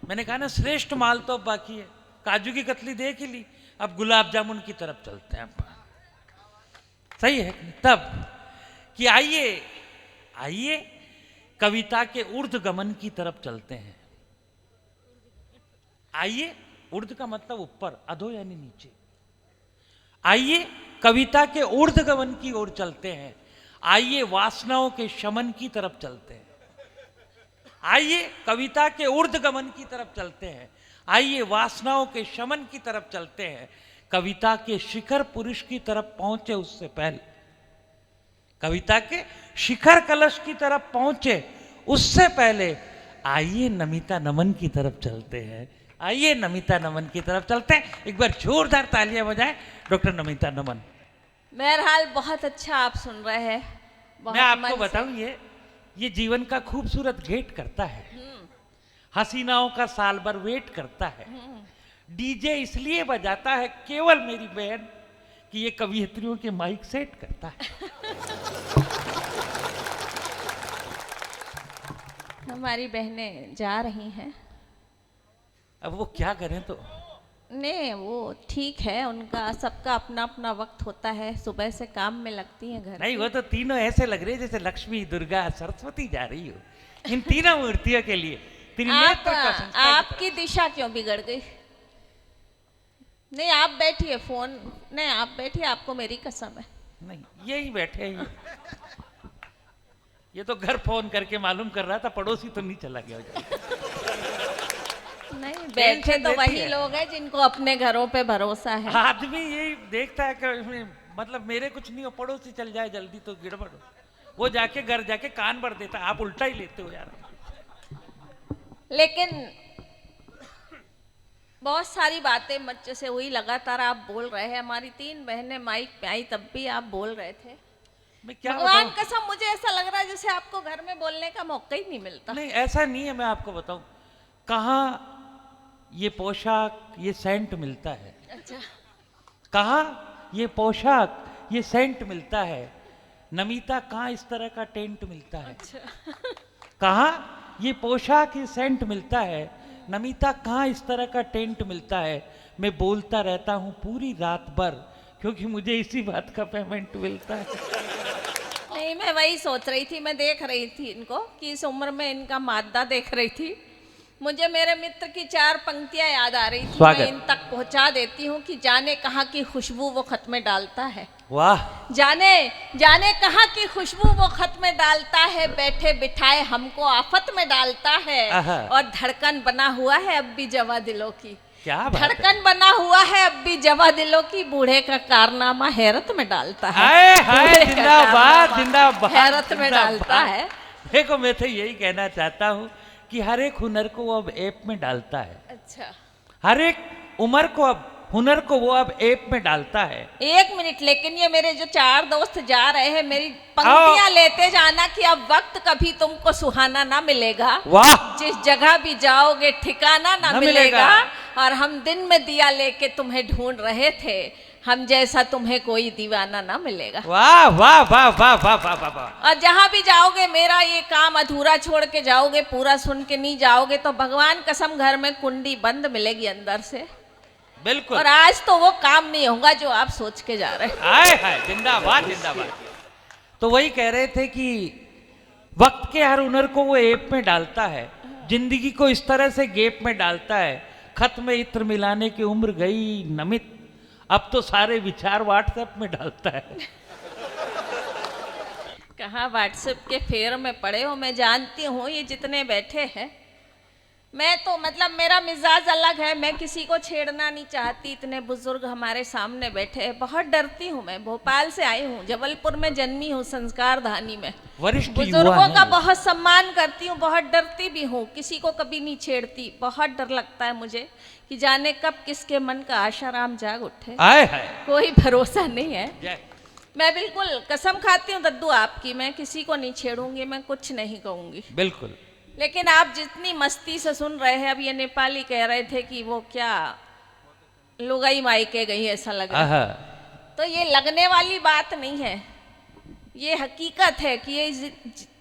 मैंने कहा ना श्रेष्ठ माल तो अब बाकी है, काजू की कतली देख ही ली, अब गुलाब जामुन की तरफ चलते हैं। सही है तब कि आइए आइए कविता के ऊर्ध्वगमन की तरफ चलते हैं। आइए, ऊर्ध्व का मतलब ऊपर, अधो यानी नीचे। आइए कविता के ऊर्ध्वगमन की ओर चलते हैं। आइए वासनाओं के शमन की तरफ चलते हैं। आइए कविता के ऊर्ध्वगमन की तरफ चलते हैं। आइए वासनाओं के शमन की तरफ चलते हैं। कविता के शिखर पुरुष की तरफ पहुंचे उससे पहले, कविता के शिखर कलश की तरफ पहुंचे उससे पहले आइए नमिता नमन की तरफ चलते हैं। आइए नमिता नमन की तरफ चलते हैं। एक बार जोरदार तालियां बजाएं डॉक्टर नमिता नमन। बहरहाल बहुत अच्छा आप सुन रहे हैं। मैं आपको बताऊं, ये जीवन का खूबसूरत गेट करता है, हसीनाओं का साल भर वेट करता है। डीजे इसलिए बजाता है केवल मेरी बहन कि ये कवियत्रियों के माइक सेट करता है। हमारी बहनें जा रही हैं। अब वो क्या करें तो नहीं, वो ठीक है, उनका सबका अपना अपना वक्त होता है। सुबह से काम में लगती हैं घर नहीं, वो तो तीनों ऐसे लग रहे हैं जैसे लक्ष्मी, दुर्गा, सरस्वती जा रही हो इन तीनों मूर्तियों के लिए। आपकी दिशा क्यों बिगड़ गई? नहीं आप बैठिए, फोन नहीं आप बैठिए, आपको मेरी कसम है। नहीं यही बैठे हैं ये तो घर फोन करके मालूम कर रहा था पड़ोसी तो नहीं चला गया। नहीं बैठे तो वही लोग हैं जिनको अपने घरों पे भरोसा है। आदमी यही देखता है कि मतलब मेरे कुछ नहीं हो, पड़ोसी चल जाए जल्दी तो गिड़बड़ हो। वो जाके घर जाके कान भर देता। आप उल्टा ही लेते हो यार। लेकिन बहुत सारी बातें मत से हुई, लगातार आप बोल रहे हैं। हमारी 3 बहनें माइक पे आई तब भी आप बोल रहे थे। भगवान कसम मुझे ऐसा लग रहा है जैसे आपको घर में बोलने का मौका ही नहीं मिलता। नहीं ऐसा नहीं है, मैं आपको बताऊं कहाँ ये पोशाक ये सेंट मिलता है। अच्छा। कहाँ ये पोशाक ये सेंट मिलता है। नमिता कहाँ इस तरह का टेंट मिलता है। अच्छा। कहाँ ये पोशाक ये सेंट मिलता है। नमिता कहाँ इस तरह का टेंट मिलता है। मैं बोलता रहता हूँ पूरी रात भर क्योंकि मुझे इसी बात का पेमेंट मिलता है। नहीं मैं वही सोच रही थी, मैं देख रही थी इनको कि इस उम्र में इनका मादा देख रही थी। मुझे मेरे मित्र की 4 पंक्तियां याद आ रही थी, मैं इन तक पहुंचा देती हूँ कि जाने कहाँ की खुशबू वो खत में डालता है। वाह। जाने जाने कहाँ की खुशबू वो खत में डालता है, बैठे बिठाए हमको आफत में डालता है। और धड़कन बना हुआ है अब भी जवा दिलों की। क्या धड़कन बना हुआ है अब भी जवा दिलों की। बूढ़े का कारनामा हैरत में डालता है। जिंदाबाद जिंदाबाद हैरत में डालता है। देखो मैं तो यही कहना चाहता हूँ कि हर एक हुनर को वो अब ऐप में डालता है। अच्छा। हर एक उम्र को अब हुनर को वो अब ऐप में डालता है। 1 मिनट, लेकिन ये मेरे जो 4 दोस्त जा रहे हैं मेरी पंक्तियां लेते जाना कि अब वक्त कभी तुमको सुहाना ना मिलेगा। वाह। जिस जगह भी जाओगे ठिकाना ना मिलेगा। और हम दिन में दिया लेके तुम्हें ढूंढ रहे थे, हम जैसा तुम्हें कोई दीवाना ना मिलेगा। वाह वाह वाह वाह वाह वाह वाह। और जहां भी जाओगे मेरा ये काम अधूरा छोड़ के जाओगे, पूरा सुन के नहीं जाओगे तो भगवान कसम घर में कुंडी बंद मिलेगी अंदर से। बिल्कुल। और आज तो वो काम नहीं होगा जो आप सोच के जा रहे हैं। हाय हाय जिंदाबाद जिंदाबाद। तो वही कह रहे थे कि वक्त के हर हुनर को वो ऐप में डालता है, जिंदगी को इस तरह से गैप में डालता है। खत में इत्र मिलाने की उम्र गई नमित, अब तो सारे विचार व्हाट्सएप में डालता है। कहाँ व्हाट्सएप के फेर में पड़े हो। मैं जानती हूँ ये जितने बैठे हैं, मैं तो मतलब मेरा मिजाज अलग है, मैं किसी को छेड़ना नहीं चाहती। इतने बुजुर्ग हमारे सामने बैठे हैं, बहुत डरती हूँ। मैं भोपाल से आई हूँ, जबलपुर में जन्मी हूँ, संस्कार धानी में। वरिष्ठ बुजुर्गों का बहुत सम्मान करती हूँ, बहुत डरती भी हूँ, किसी को कभी नहीं छेड़ती। बहुत डर लगता है मुझे कि जाने कब किसके मन का आशाराम जाग उठे। कोई भरोसा नहीं है। मैं बिल्कुल कसम खाती हूँ दद्दू आपकी, मैं किसी को नहीं छेड़ूंगी, मैं कुछ नहीं कहूंगी। बिल्कुल। लेकिन आप जितनी मस्ती से सुन रहे हैं, अब ये नेपाली कह रहे थे कि वो क्या लुगाई माई के गई, ऐसा लग रहा है। तो ये लगने वाली बात नहीं है। ये हकीकत है कि ये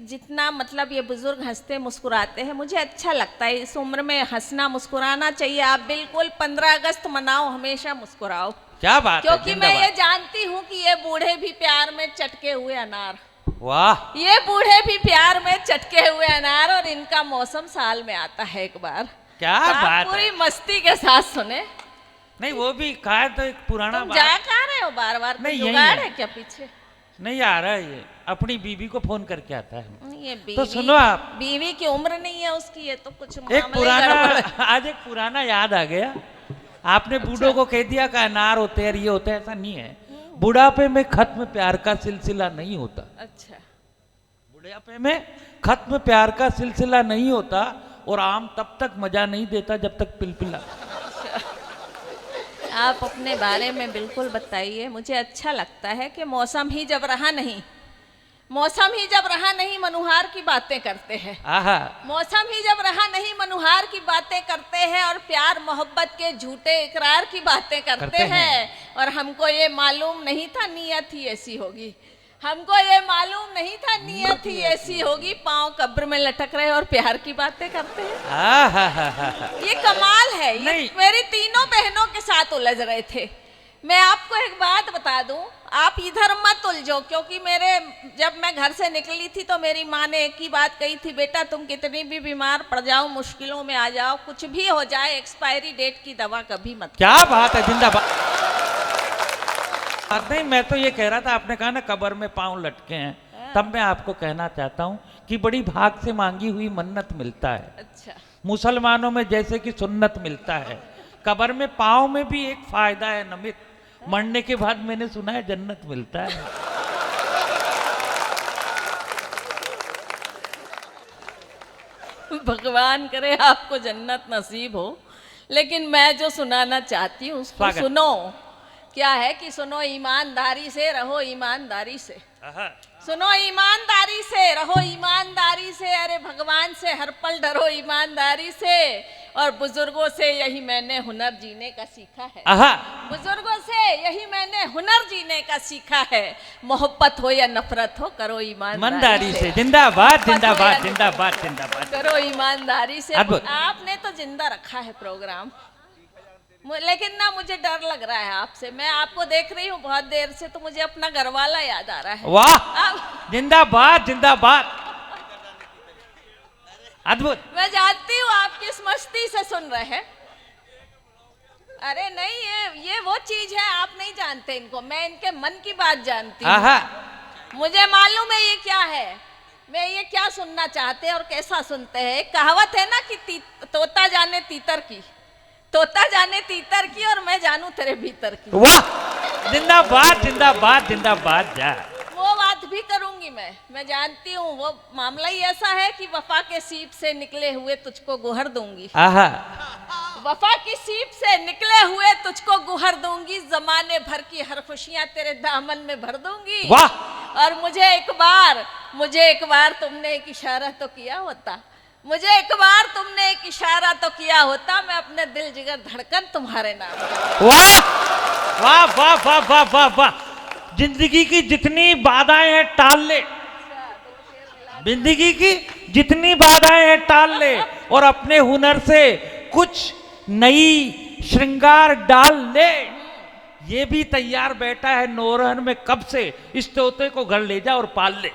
जितना मतलब ये बुजुर्ग हंसते मुस्कुराते हैं, मुझे अच्छा लगता है। इस उम्र में हंसना मुस्कुराना चाहिए। आप बिल्कुल 15 अगस्त मनाओ, हमेशा मुस्कुराओ। क्या बात है, क्योंकि मैं ये जानती हूँ कि ये बूढ़े भी प्यार में चटके हुए अनार। वाह, ये बूढ़े भी प्यार में चटके हुए अनार, और इनका मौसम साल में आता है एक बार। क्या बात पूरी है। मस्ती के साथ सुने। नहीं वो भी कहा तो एक पुराना तुम बात। जा कहाँ रहे हो बार बार? नहीं, कोई यही जुगाड़ है। है क्या पीछे? नहीं आ रहा है, ये अपनी बीबी को फोन करके आता है। ये तो सुनो आप, बीवी की उम्र नहीं है उसकी, ये तो कुछ एक मामले गड़बड़ पुराना है। आज एक पुराना याद आ गया। आपने बूढ़ों को कह दिया कि अनार होते हैं, ये होते हैं, ऐसा नहीं है। बुढ़ापे में खत्म प्यार का सिलसिला नहीं होता। अच्छा, बुढ़ापे में खत्म प्यार का सिलसिला नहीं होता, और आम तब तक मजा नहीं देता जब तक पिलपिला। आप अपने बारे में बिल्कुल बताइए। मुझे अच्छा लगता है कि मौसम ही जब रहा नहीं, मौसम ही जब रहा नहीं मनुहार की बातें करते हैं। आहा, मौसम ही जब रहा नहीं मनुहार की बातें करते हैं, और प्यार मोहब्बत के झूठे इकरार की बातें करते हैं। और हमको ये मालूम नहीं था नीयत ही ऐसी होगी। हमको ये मालूम नहीं था नीयत ही ऐसी होगी। पांव कब्र में लटक रहे और प्यार की बातें करते हैं। आहा, ये कमाल है। ये नहीं। मेरी तीनों बहनों के साथ उलझ रहे थे। मैं आपको एक बात बता दूं, आप इधर मत उलझो, क्योंकि जब मैं घर से निकली थी तो मेरी माँ ने एक ही बात कही थी, बेटा तुम कितनी भी बीमार पड़ जाओ, मुश्किलों में आ जाओ, कुछ भी हो जाए, एक्सपायरी डेट की दवा कभी मत। क्या बात है, जिंदाबाद। नहीं, मैं तो ये कह रहा था, आपने कहा ना कब्र में पांव लटके हैं, तब मैं आपको कहना चाहता हूँ कि बड़ी भाग से मांगी हुई मन्नत मिलता है। अच्छा, मुसलमानों में जैसे कि सुन्नत मिलता है, कब्र में पांव में भी एक फायदा है नमित। मरने के बाद मैंने सुना है जन्नत मिलता है। भगवान करे आपको जन्नत नसीब हो। लेकिन मैं जो सुनाना चाहती हूँ उसको स्वागत। सुनो। क्या है कि सुनो, ईमानदारी से रहो, ईमानदारी से सुनो, ईमानदारी से रहो, ईमानदारी से। अरे भगवान से हर पल डरो, ईमानदारी से। और बुजुर्गों से यही मैंने हुनर जीने का सीखा है। बुजुर्गों से यही मैंने हुनर जीने का सीखा है। मोहब्बत हो या नफरत हो, करो ईमानदारी से। जिंदाबाद, जिंदाबाद, जिंदाबाद, जिंदाबाद। करो ईमानदारी से। अद्भुत। आपने तो जिंदा रखा है प्रोग्राम, लेकिन ना मुझे डर लग रहा है आपसे। मैं आपको देख रही हूँ बहुत देर से, तो मुझे अपना घरवाला याद आ रहा है। वाह, जिंदाबाद, जिंदाबाद, अद्भुत। मैं जानती हूँ आप किस मस्ती से सुन रहे हैं। अरे नहीं, ये वो चीज है, आप नहीं जानते इनको। मैं इनके मन की बात जानती हूँ। मुझे मालूम है ये क्या है, मैं ये क्या सुनना चाहते हैं और कैसा सुनते हैं। एक कहावत है ना कि तोता जाने तीतर की, तोता जाने तीतर की, और मैं जानू तेरे भीतर की। वाह, जिंदाबाद, जिंदाबाद, जिंदाबाद। जा, वो बात भी करूंगी मैं जानती हूँ। वो मामला ही ऐसा है कि वफा के सीप से निकले हुए तुझको गुहर दूंगी। वफा की सीप से निकले हुए तुझको गुहर दूंगी। जमाने भर की हर खुशियां तेरे दामन में भर दूंगी। वाह। और मुझे एक बार तुमने एक इशारा तो किया होता, मुझे एक बार तुमने एक इशारा तो किया होता, मैं अपने दिल जिगर धड़कन तुम्हारे नाम। वाह, वाह, वाह, वाह, वाह, वाह, वाह। जिंदगी की जितनी बाधाएं हैं टाल ले, जिंदगी की जितनी बाधाएं हैं टाल ले, और अपने हुनर से कुछ नई श्रृंगार डाल ले। ये भी तैयार बैठा है नौरहन में कब से, इस तोते को घर ले जा और पाल ले।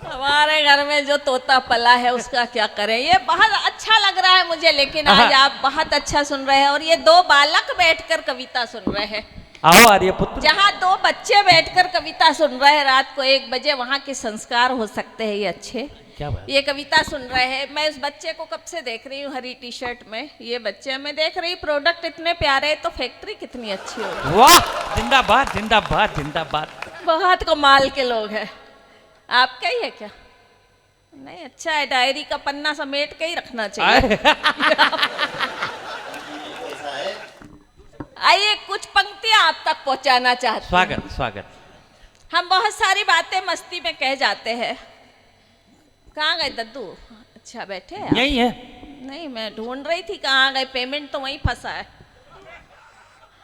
हमारे घर में जो तोता पला है उसका क्या करें। ये बहुत अच्छा लग रहा है मुझे, लेकिन आज आप बहुत अच्छा सुन रहे हैं। और ये दो बालक बैठकर कविता सुन रहे हैं। आओ आर्यपुत्र। जहाँ दो बच्चे बैठकर कविता सुन रहे हैं रात को 1 बजे, वहाँ के संस्कार हो सकते हैं ये अच्छे। क्या बात? ये कविता सुन रहे हैं। मैं इस बच्चे को कब से देख रही हूँ, हरी टी शर्ट में। ये बच्चे मैं देख रही, प्रोडक्ट इतने प्यारे हैं, तो फैक्ट्री कितनी अच्छी होगी। वाह, जिंदाबाद, जिंदाबाद, जिंदाबाद। बहुत कमाल के लोग हैं। आपका ही है क्या? नहीं, अच्छा है, डायरी का पन्ना समेट के ही रखना चाहिए। आइए, कुछ पंक्तियां आप तक पहुंचाना चाहते हैं। स्वागत, स्वागत। हम बहुत सारी बातें मस्ती में कह जाते हैं। कहाँ गए दद्दू? अच्छा, बैठे हैं आप? यही है। नहीं, मैं ढूंढ रही थी कहाँ गए। पेमेंट तो वहीं फंसा है।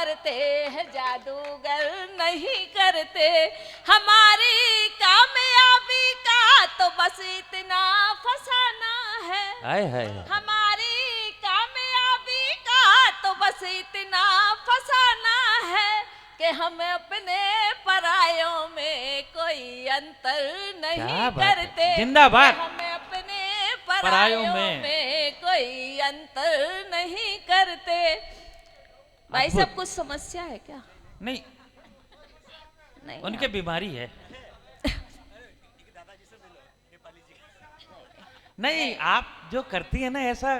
करते हैं जादूगर नहीं करते। हमारी कामयाबी का तो बस इतना फसाना है। हाय हाय। हमारी कामयाबी का तो बस इतना फसाना है कि हम अपने परायों में कोई अंतर नहीं करते। जिंदाबाद। हम अपने परायों में कोई अंतर नहीं करते। भाई साहब कुछ समस्या है क्या? नहीं, नहीं उनके बीमारी है। नहीं, आप जो करती है ना ऐसा,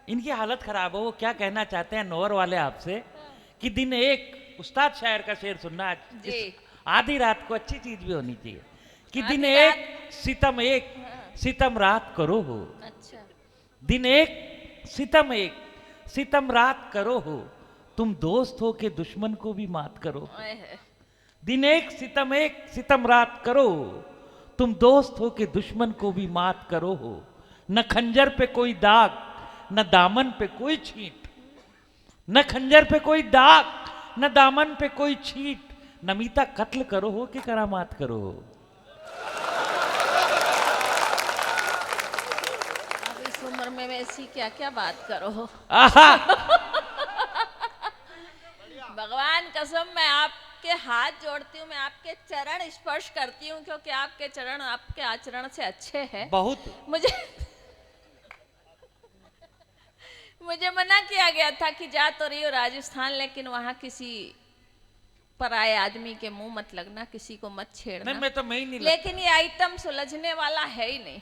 इनकी हालत खराब हो। वो क्या कहना चाहते हैं नौर वाले आपसे कि दिन एक, उस्ताद शायर का शेर सुनना जी। आधी रात को अच्छी चीज भी होनी चाहिए कि दिन एक सितम रात करो हो। अच्छा। दिन एक सितम रात करो हो, तुम दोस्त हो के दुश्मन को भी मात करो। दिन एक सितम रात करो, तुम दोस्त हो के दुश्मन को भी मात करो हो। न खंजर पे कोई दाग, न दामन पे कोई छींट। न खंजर पे कोई दाग, न दामन पे कोई छींट। नमीता कत्ल करो हो कि करामात करो हो। अब इस उम्र में ऐसी क्या क्या बात करो हो। भगवान कसम मैं आपके हाथ जोड़ती हूँ, मैं आपके चरण स्पर्श करती हूँ क्योंकि आपके चरण आपके आचरण से अच्छे हैं। बहुत। मुझे मना किया गया था कि जा तो रही हो राजस्थान, लेकिन वहां किसी पराये आदमी के मुंह मत लगना, किसी को मत छेड़ना। नहीं, मैं ही नहीं लेकिन ये आइटम सुलझने वाला है ही नहीं।